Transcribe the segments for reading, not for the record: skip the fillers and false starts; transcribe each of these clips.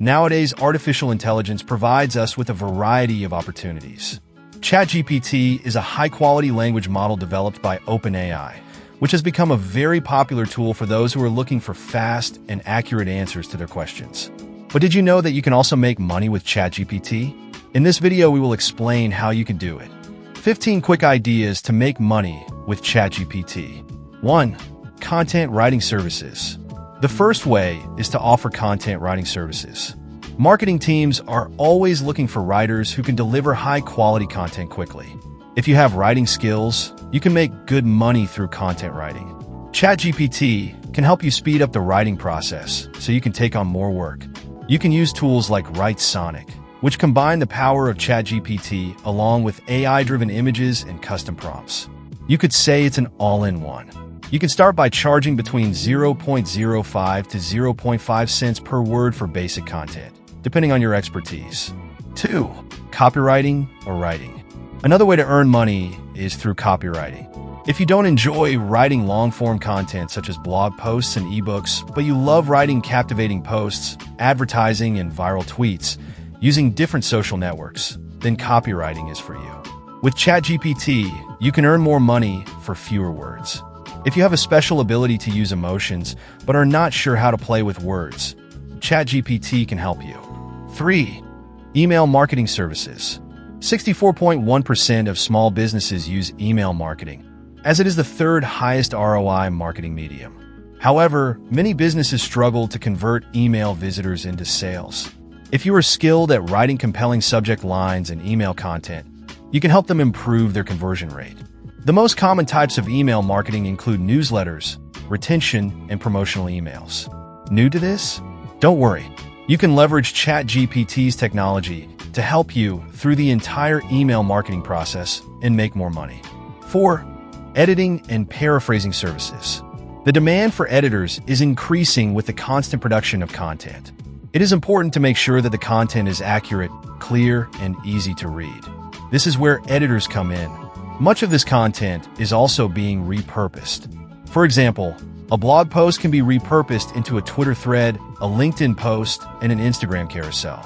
Nowadays, artificial intelligence provides us with a variety of opportunities. ChatGPT is a high-quality language model developed by OpenAI, which has become a very popular tool for those who are looking for fast and accurate answers to their questions. But did you know that you can also make money with ChatGPT? In this video, we will explain how you can do it. 15 quick ideas to make money with ChatGPT. 1. Content writing services. The first way is to offer content writing services. Marketing teams are always looking for writers who can deliver high-quality content quickly. If you have writing skills, you can make good money through content writing. ChatGPT can help you speed up the writing process so you can take on more work. You can use tools like WriteSonic, which combine the power of ChatGPT along with AI-driven images and custom prompts. You could say it's an all-in-one. You can start by charging between 0.05 to 0.5 cents per word for basic content, depending on your expertise. 2. Copywriting or writing. Another way to earn money is through copywriting. If you don't enjoy writing long-form content such as blog posts and ebooks, but you love writing captivating posts, advertising, and viral tweets using different social networks, then copywriting is for you. With ChatGPT, you can earn more money for fewer words. If you have a special ability to use emotions but are not sure how to play with words, ChatGPT can help you. 3. Email marketing services. 64.1% of small businesses use email marketing, as it is the third highest ROI marketing medium. However, many businesses struggle to convert email visitors into sales. If you are skilled at writing compelling subject lines and email content, you can help them improve their conversion rate. The most common types of email marketing include newsletters, retention, and promotional emails. New to this? Don't worry. You can leverage ChatGPT's technology to help you through the entire email marketing process and make more money. 4. Editing and paraphrasing services. The demand for editors is increasing with the constant production of content. It is important to make sure that the content is accurate, clear, and easy to read. This is where editors come in. Much of this content is also being repurposed. For example, a blog post can be repurposed into a Twitter thread, a LinkedIn post, and an Instagram carousel.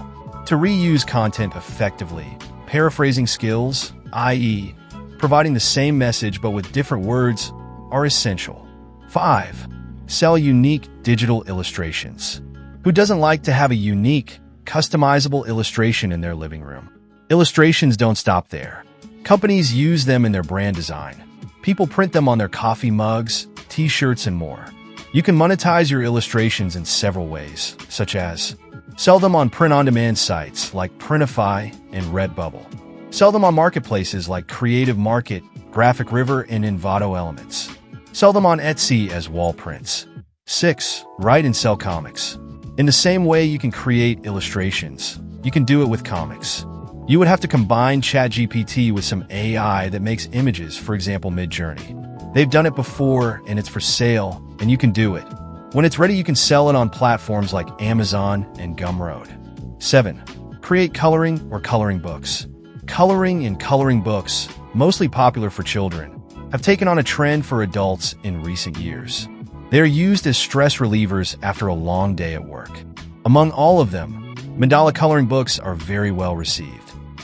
To reuse content effectively, paraphrasing skills, i.e., providing the same message but with different words, are essential. 5. Sell unique digital illustrations. Who doesn't like to have a unique, customizable illustration in their living room? Illustrations don't stop there. Companies use them in their brand design. People print them on their coffee mugs, t-shirts, and more. You can monetize your illustrations in several ways, such as sell them on print-on-demand sites like Printify and Redbubble. Sell them on marketplaces like Creative Market, Graphic River, and Envato Elements. Sell them on Etsy as wall prints. 6. Write and sell comics. In the same way you can create illustrations, you can do it with comics. You would have to combine ChatGPT with some AI that makes images, for example, Midjourney. They've done it before, and it's for sale, and you can do it. When it's ready, you can sell it on platforms like Amazon and Gumroad. 7. Create coloring or coloring books. Coloring and coloring books, mostly popular for children, have taken on a trend for adults in recent years. They are used as stress relievers after a long day at work. Among all of them, mandala coloring books are very well received.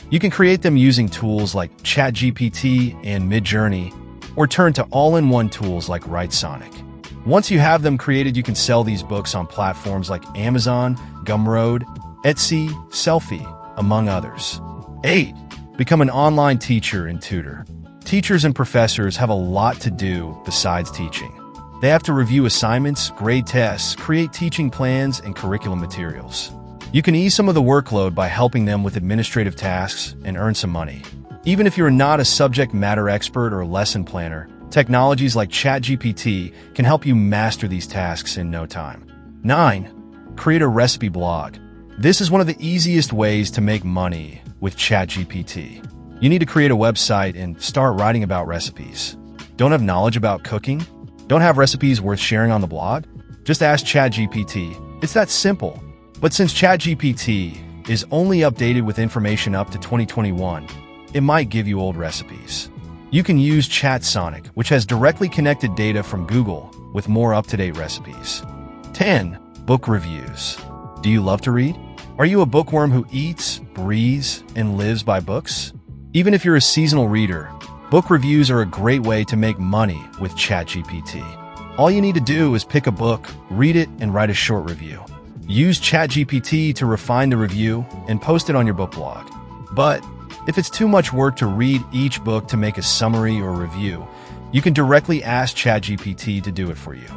You can create them using tools like ChatGPT and Midjourney, or turn to all-in-one tools like WriteSonic. Once you have them created, you can sell these books on platforms like Amazon, Gumroad, Etsy, Selfie, among others. 8. Become an online teacher and tutor. Teachers and professors have a lot to do besides teaching. They have to review assignments, grade tests, create teaching plans, and curriculum materials. You can ease some of the workload by helping them with administrative tasks and earn some money. Even if you're not a subject matter expert or lesson planner, technologies like ChatGPT can help you master these tasks in no time. 9. Create a recipe blog. This is one of the easiest ways to make money with ChatGPT. You need to create a website and start writing about recipes. Don't have knowledge about cooking? Don't have recipes worth sharing on the blog? Just ask ChatGPT. It's that simple. But since ChatGPT is only updated with information up to 2021, it might give you old recipes. You can use ChatSonic, which has directly connected data from Google with more up-to-date recipes. 10. Book reviews. Do you love to read? Are you a bookworm who eats, breathes, and lives by books? Even if you're a seasonal reader, book reviews are a great way to make money with ChatGPT. All you need to do is pick a book, read it, and write a short review. Use ChatGPT to refine the review and post it on your book blog. But if it's too much work to read each book to make a summary or review, you can directly ask ChatGPT to do it for you.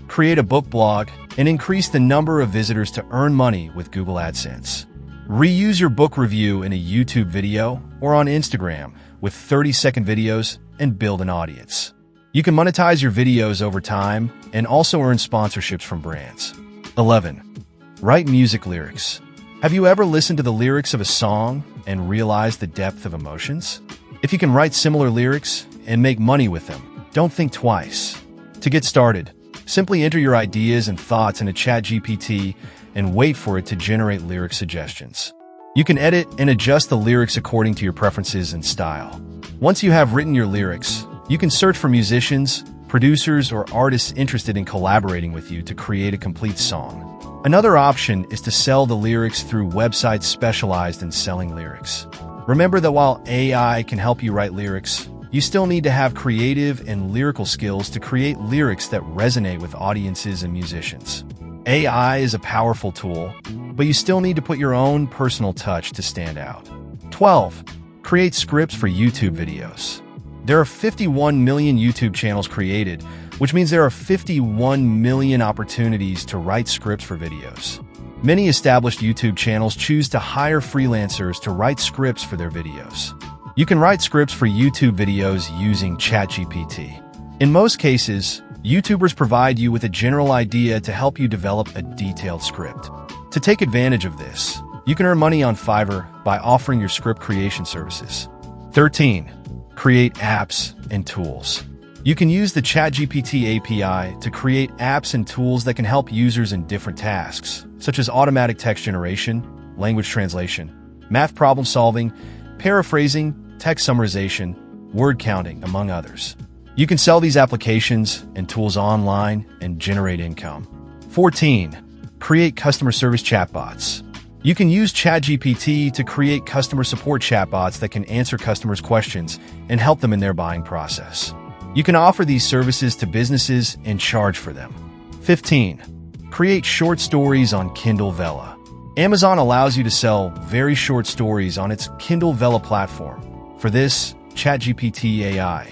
Create a book blog and increase the number of visitors to earn money with Google AdSense. Reuse your book review in a YouTube video or on Instagram with 30-second videos and build an audience. You can monetize your videos over time and also earn sponsorships from brands. 11. Write music lyrics. Have you ever listened to the lyrics of a song and realized the depth of emotions? If you can write similar lyrics and make money with them, don't think twice. To get started, simply enter your ideas and thoughts into ChatGPT and wait for it to generate lyric suggestions. You can edit and adjust the lyrics according to your preferences and style. Once you have written your lyrics, you can search for musicians, producers, or artists interested in collaborating with you to create a complete song. Another option is to sell the lyrics through websites specialized in selling lyrics. Remember that while AI can help you write lyrics, you still need to have creative and lyrical skills to create lyrics that resonate with audiences and musicians. AI is a powerful tool, but you still need to put your own personal touch to stand out. 12. Create scripts for YouTube videos. There are 51 million YouTube channels created, which means there are 51 million opportunities to write scripts for videos. Many established YouTube channels choose to hire freelancers to write scripts for their videos. You can write scripts for YouTube videos using ChatGPT. In most cases, YouTubers provide you with a general idea to help you develop a detailed script. To take advantage of this, you can earn money on Fiverr by offering your script creation services. 13. Create apps and tools. You can use the ChatGPT API to create apps and tools that can help users in different tasks, such as automatic text generation, language translation, math problem solving, paraphrasing, text summarization, word counting, among others. You can sell these applications and tools online and generate income. 14. Create customer service chatbots. You can use ChatGPT to create customer support chatbots that can answer customers' questions and help them in their buying process. You can offer these services to businesses and charge for them. 15. Create short stories on Kindle Vella. Amazon allows you to sell very short stories on its Kindle Vella platform. For this, ChatGPT AI.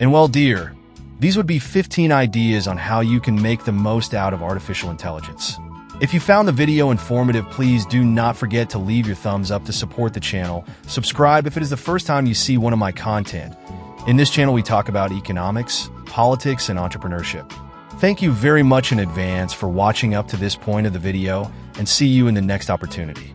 And well, dear, these would be 15 ideas on how you can make the most out of artificial intelligence. If you found the video informative, please do not forget to leave your thumbs up to support the channel. Subscribe if it is the first time you see one of my content. In this channel, we talk about economics, politics, and entrepreneurship. Thank you very much in advance for watching up to this point of the video, and see you in the next opportunity.